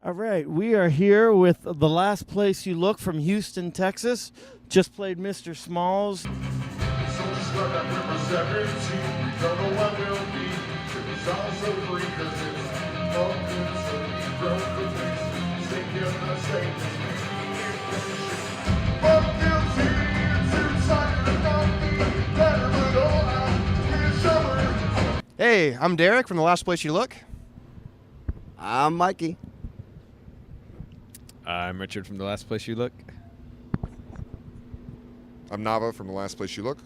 All right, we are here with The Last Place You Look from Houston, Texas. Just played Mr. Smalls. Hey, I'm Derek from The Last Place You Look. I'm Mikey. I'm Richard from The Last Place You Look. I'm Nava from The Last Place You Look.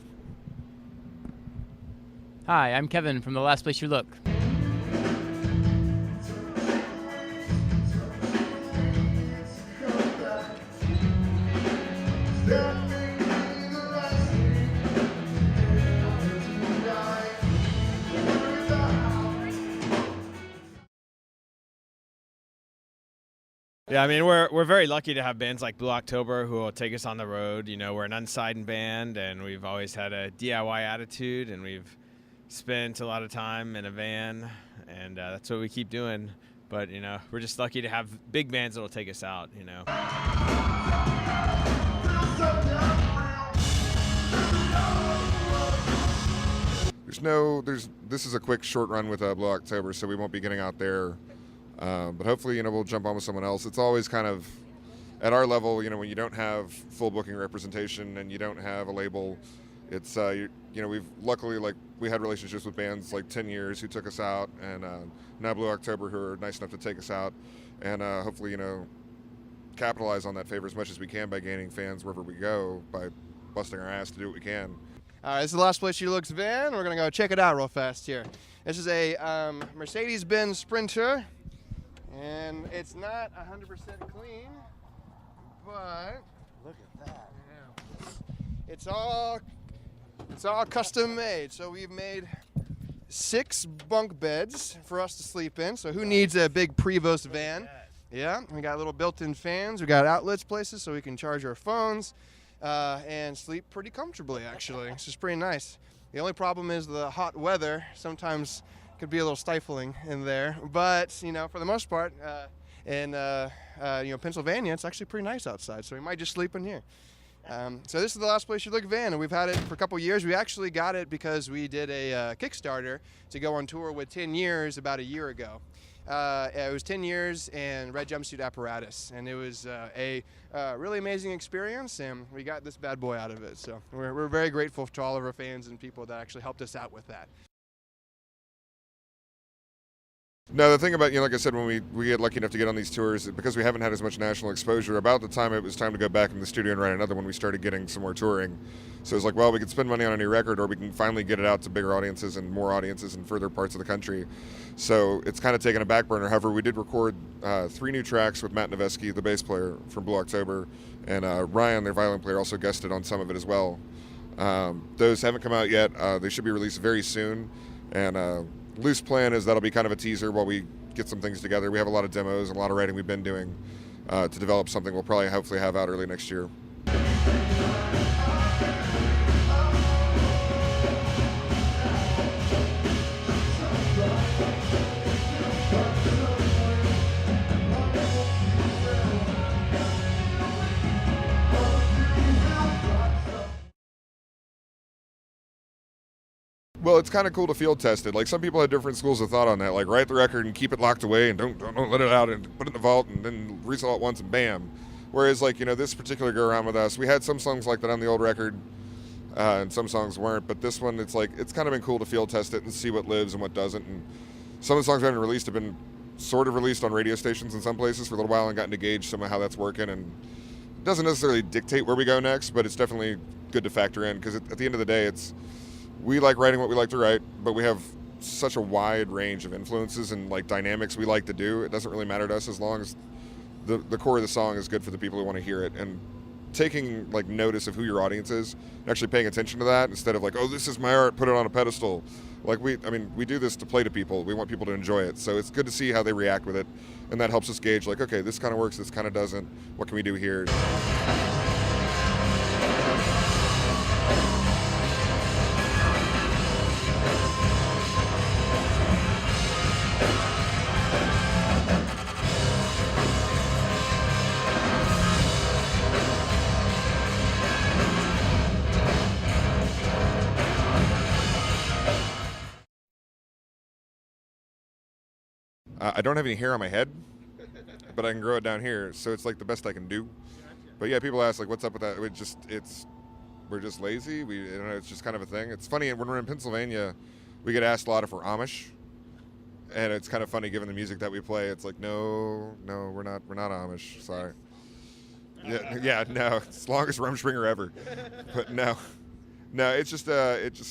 Hi, I'm Kevin from The Last Place You Look. Yeah, I mean, we're very lucky to have bands like Blue October who will take us on the road. You know, we're an unsigned band, and we've always had a DIY attitude, and we've spent a lot of time in a van, and that's what we keep doing. But, you know, we're just lucky to have big bands that will take us out, you know. This is a quick short run with Blue October, so we won't be getting out there. But hopefully, you know, we'll jump on with someone else. It's always kind of, at our level, you know, when you don't have full booking representation and you don't have a label, it's, you know, we've luckily, like, we had relationships with bands like 10 Years who took us out, and now Blue October who are nice enough to take us out, and hopefully, you know, capitalize on that favor as much as we can by gaining fans wherever we go, by busting our ass to do what we can. All right, this is The Last Place You Look's van. We're going to go check it out real fast here. This is a Mercedes-Benz Sprinter. And it's not 100% clean, but look at that. Yeah. It's all custom made. So we've made 6 bunk beds for us to sleep in. So who needs a big Prevost van? Yeah, we got little built-in fans. We got outlets places so we can charge our phones and sleep pretty comfortably, actually. It's just pretty nice. The only problem is the hot weather. Sometimes could be a little stifling in there, but you know, for the most part, in you know, Pennsylvania, it's actually pretty nice outside, so we might just sleep in here. So this is The Last Place You Look van, and we've had it for a couple years. We actually got it because we did a Kickstarter to go on tour with 10 Years about a year ago. It was 10 Years and Red Jumpsuit Apparatus, and it was a really amazing experience, and we got this bad boy out of it. So we're very grateful to all of our fans and people that actually helped us out with that. No, the thing about, you know, like I said, when we get lucky enough to get on these tours, because we haven't had as much national exposure, about the time it was time to go back in the studio and write another one, we started getting some more touring. So it was like, well, we could spend money on a new record, or we can finally get it out to bigger audiences and more audiences in further parts of the country. So it's kind of taken a back burner. However, we did record 3 new tracks with Matt Noveski, the bass player from Blue October, and Ryan, their violin player, also guested on some of it as well. Those haven't come out yet. They should be released very soon, and loose plan is that'll be kind of a teaser while we get some things together. We have a lot of demos and a lot of writing we've been doing to develop something we'll probably hopefully have out early next year. Well, it's kind of cool to field test it. Like, some people had different schools of thought on that. Like, write the record and keep it locked away and don't let it out and put it in the vault and then resell it once and bam. Whereas, like, you know, this particular go around with us, we had some songs like that on the old record, and some songs weren't. But this one, it's like, it's kind of been cool to field test it and see what lives and what doesn't. And some of the songs we haven't released have been sort of released on radio stations in some places for a little while and gotten to gauge some of how that's working. And it doesn't necessarily dictate where we go next, but it's definitely good to factor in, because at the end of the day, we like writing what we like to write, but we have such a wide range of influences and like dynamics we like to do. It doesn't really matter to us as long as the core of the song is good for the people who want to hear it. And taking like notice of who your audience is and actually paying attention to that instead of like, oh, this is my art, put it on a pedestal. Like we do this to play to people. We want people to enjoy it. So it's good to see how they react with it. And that helps us gauge like, okay, this kind of works, this kind of doesn't. What can we do here? I don't have any hair on my head, but I can grow it down here, so it's like the best I can do. But yeah, people ask like, what's up with that? We're just lazy. It's just kind of a thing. It's funny when we're in Pennsylvania, we get asked a lot if we're Amish, and it's kind of funny given the music that we play. It's like, no, we're not Amish. Sorry. Yeah, no. It's the longest Rumspringer ever, but no. It's just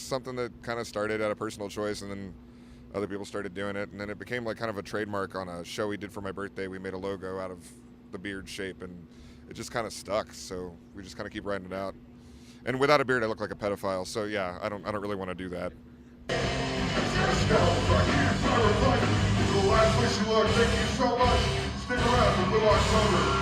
something that kind of started out of personal choice, and then other people started doing it, and then it became like kind of a trademark on a show we did for my birthday. We made a logo out of the beard shape, and it just kind of stuck. So we just kind of keep writing it out. And without a beard, I look like a pedophile. So yeah, I don't really want to do that. The last place you look. Thank you so much. Stick around for Blue October.